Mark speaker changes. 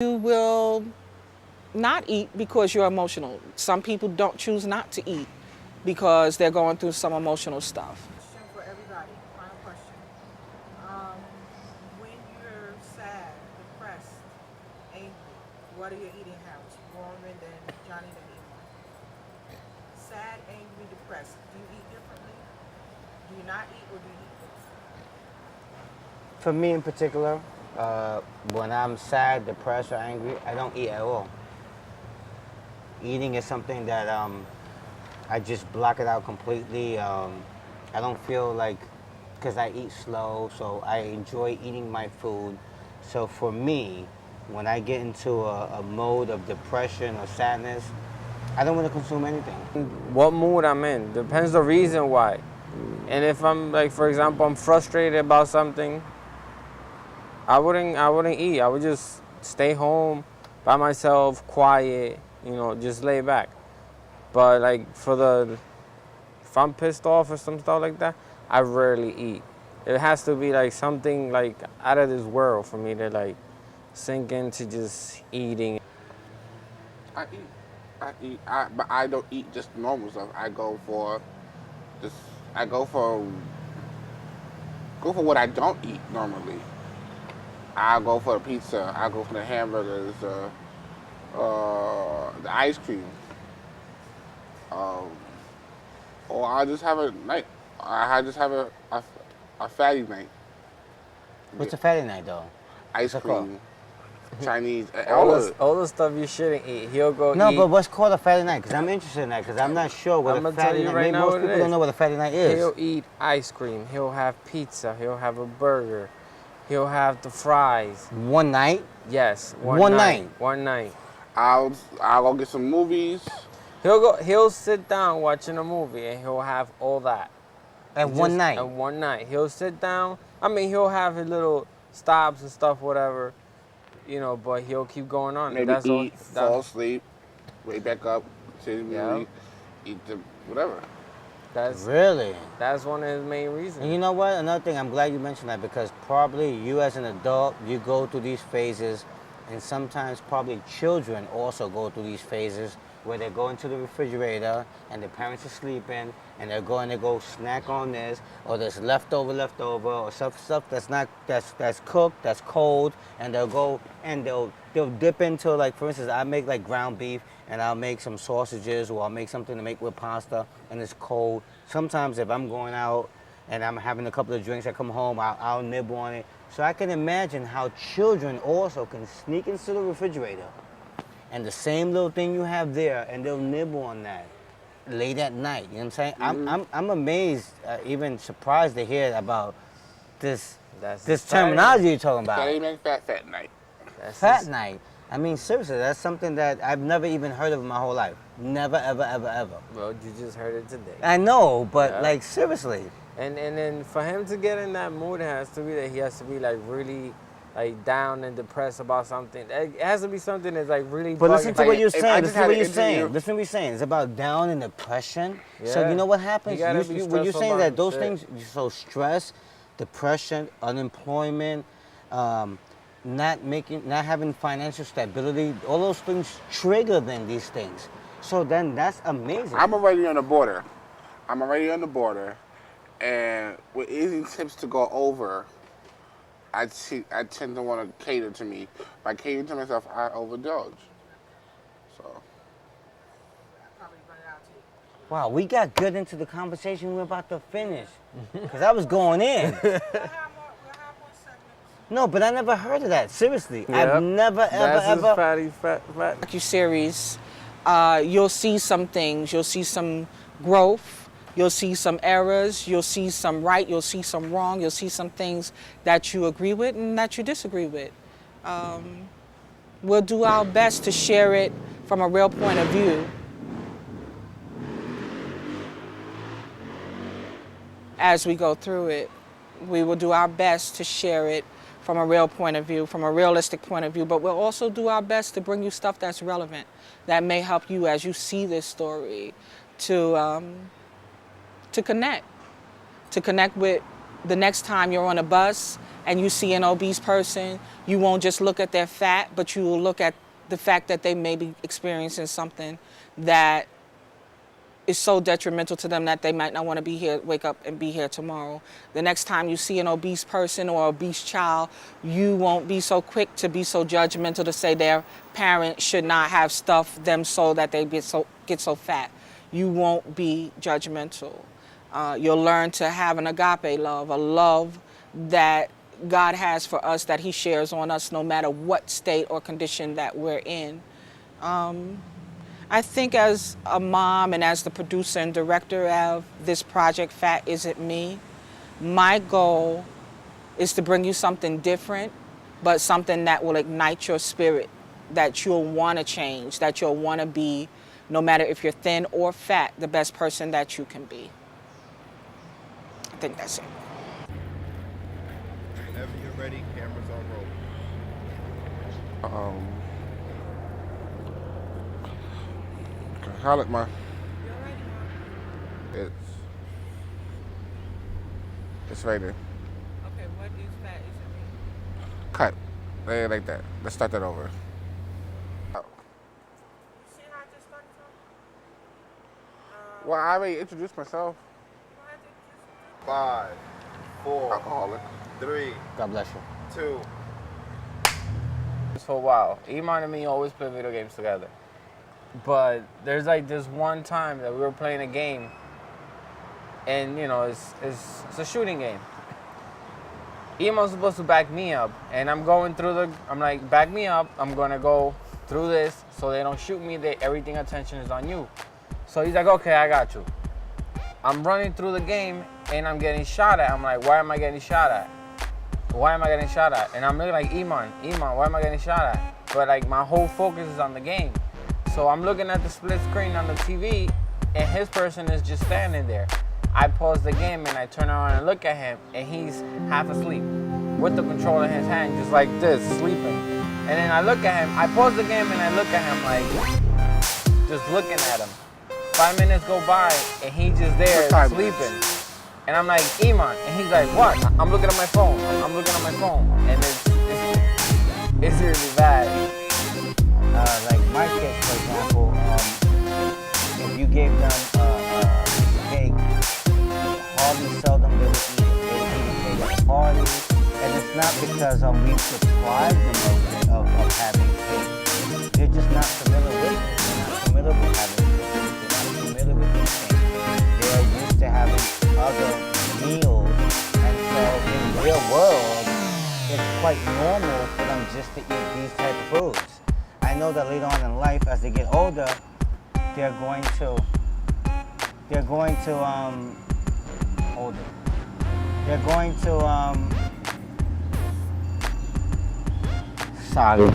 Speaker 1: You will not eat because you're emotional. Some people don't choose not to eat because they're going through some emotional stuff.
Speaker 2: Question for everybody. Final question. Um, when you're sad, depressed, angry, what are your eating habits? Gorman and Johnny and Emon. Sad, angry, depressed. Do you eat differently? Do you not eat or do you eat differently?
Speaker 3: For me in particular, when I'm sad, depressed, or angry, I don't eat at all. Eating is something that I just block it out completely. I don't feel like, because I eat slow, so I enjoy eating my food. So for me, when I get into a mode of depression or sadness, I don't want to consume anything.
Speaker 4: What mood I'm in depends the reason why. And if I'm like, for example, I'm frustrated about something, I wouldn't eat. I would just stay home by myself, quiet, just lay back. But like if I'm pissed off or some stuff like that, I rarely eat. It has to be like something like out of this world for me to like sink into just eating.
Speaker 5: But I don't eat just normal stuff. I go for what I don't eat normally. I go for the pizza. I go for the hamburgers, the ice cream. Or I just have a night. I just have a fatty night.
Speaker 3: What's a fatty night though?
Speaker 5: Ice
Speaker 3: What's it called?
Speaker 5: cream, Chinese,
Speaker 4: All the stuff you shouldn't eat. He'll go
Speaker 3: No,
Speaker 4: eat.
Speaker 3: but what's called a fatty night? Because I'm interested in that. Because I'm not sure what
Speaker 4: I'ma
Speaker 3: a
Speaker 4: tell
Speaker 3: fatty
Speaker 4: you
Speaker 3: night.
Speaker 4: right
Speaker 3: Maybe
Speaker 4: now
Speaker 3: most
Speaker 4: what it
Speaker 3: people
Speaker 4: is.
Speaker 3: don't know what a fatty night is.
Speaker 4: He'll eat ice cream. He'll have pizza. He'll have a burger. He'll have the fries.
Speaker 3: One night.
Speaker 4: Yes,
Speaker 3: One night.
Speaker 4: One night.
Speaker 5: I'll go get some movies.
Speaker 4: He'll sit down watching a movie and he'll have all that.
Speaker 3: At one night.
Speaker 4: At one night. He'll sit down. I mean, he'll have his little stops and stuff, whatever, but he'll keep going on.
Speaker 5: Maybe
Speaker 4: That's all.
Speaker 5: eat, fall asleep, wake back up, see the movie, eat the whatever.
Speaker 3: Really?
Speaker 4: That's one of his main reasons.
Speaker 3: And you know what? Another thing, I'm glad you mentioned that because probably you as an adult, you go through these phases, and sometimes probably children also go through these phases where they go into the refrigerator and their parents are sleeping and they're going to go snack on this, or there's leftover, or stuff that's cooked, that's cold, and they'll go and they'll dip into, like, for instance, I make like ground beef and I'll make some sausages, or I'll make something to make with pasta and it's cold. Sometimes if I'm going out and I'm having a couple of drinks, I come home, I'll nibble on it. So I can imagine how children also can sneak into the refrigerator and the same little thing you have there, and they'll nibble on that late at night. You know what I'm saying?
Speaker 5: Mm-hmm.
Speaker 3: I'm amazed, even surprised to hear about this
Speaker 4: That's
Speaker 3: terminology you're talking about.
Speaker 5: Fatty night, fat night.
Speaker 3: Fat night. I mean, seriously, that's something that I've never even heard of in my whole life. Never, ever, ever, ever.
Speaker 4: Well, you just heard it today.
Speaker 3: I know, but
Speaker 4: Yeah.
Speaker 3: like seriously.
Speaker 4: And then for him to get in that mood, it has to be that he has to be like really like down and depressed about something. It has to be something that's like really.
Speaker 3: But listen to
Speaker 4: bugging.
Speaker 3: what you're
Speaker 5: if I
Speaker 3: saying.
Speaker 5: just
Speaker 3: Listen to
Speaker 5: had
Speaker 3: what
Speaker 5: an
Speaker 3: you're saying.
Speaker 5: interview-
Speaker 3: Listen to what you're saying. It's about down and depression. So
Speaker 4: Yeah.
Speaker 3: you know what happens?
Speaker 4: You gotta be
Speaker 3: What you're
Speaker 4: stressful
Speaker 3: saying
Speaker 4: about
Speaker 3: that those
Speaker 4: shit.
Speaker 3: things, so stress, depression, unemployment, not having financial stability, all those things trigger then these things. So then that's amazing.
Speaker 5: I'm already on the border. And with easy tips to go over, I tend to want to cater to me. If I cater to myself, I overindulge. So
Speaker 2: Probably run it out to you.
Speaker 3: Wow, we got good into the conversation we're about to finish. Because I was going in.
Speaker 2: We'll have more segments.
Speaker 3: No, but I never heard of that. Seriously.
Speaker 4: Yep.
Speaker 3: I've never, ever,
Speaker 4: That's his
Speaker 3: ever.
Speaker 4: fatty fat.
Speaker 1: Docu-series, you'll see some things, you'll see some growth, you'll see some errors, you'll see some right, you'll see some wrong, you'll see some things that you agree with and that you disagree with. We'll do our best to share it from a real point of view. As we go through it, we will do our best to share it from a real point of view, from a realistic point of view, but we'll also do our best to bring you stuff that's relevant, that may help you as you see this story to connect with the next time you're on a bus and you see an obese person, you won't just look at their fat, but you will look at the fact that they may be experiencing something that is so detrimental to them that they might not want to be here, wake up and be here tomorrow. The next time you see an obese person or obese child, you won't be so quick to be so judgmental to say their parent should not have stuffed them so that they get so fat. You won't be judgmental. You'll learn to have an agape love, a love that God has for us, that he shares on us no matter what state or condition that we're in. I think as a mom and as the producer and director of this project, Fat Isn't Me, my goal is to bring you something different, but something that will ignite your spirit, that you'll want to change, that you'll want to be, no matter if you're thin or fat, the best person that you can be. I think that's it.
Speaker 6: Whenever you're ready, cameras on roll.
Speaker 5: How look my? It's right there.
Speaker 2: Okay, what is Fat Isn't Me?
Speaker 5: Cut. Like that. Let's start that over. Oh.
Speaker 2: You see how I just started talking?
Speaker 5: Well, I already introduced myself.
Speaker 2: Why did you
Speaker 6: 5, 4,
Speaker 5: Alcoholic.
Speaker 6: 3,
Speaker 3: God bless you.
Speaker 6: 2.
Speaker 4: For a while, Emon and me always play video games together. But there's like this one time that we were playing a game, and you know, it's a shooting game. Emon's supposed to back me up, and I'm going through I'm like, back me up, I'm gonna go through this so they don't shoot me, everything attention is on you. So he's like, okay, I got you. I'm running through the game, and I'm getting shot at. I'm like, why am I getting shot at? Why am I getting shot at? And I'm looking like, Emon, why am I getting shot at? But like, my whole focus is on the game. So I'm looking at the split screen on the TV, and his person is just standing there. I pause the game and I turn around and look at him, and he's half asleep with the controller in his hand, just like this, sleeping. And then I look at him, I pause the game and I look at him like, just looking at him. 5 minutes go by and he's just there sleeping. And I'm like, Emon, and he's like, what? I'm looking at my phone. I'm looking at my phone, and it's really bad.
Speaker 3: Like my kids, for example, if you gave them a piece of cake, hardly seldom they would eat it. They would eat a cake at a party, and it's not because we've deprived them of having cake. They're just not familiar with it. They're not familiar with having cake. They're not familiar with these things. They are used to having other meals, and so in the real world, it's quite normal for them just to eat these type of foods. I know that later on in life, as they get older, they're going to sorry.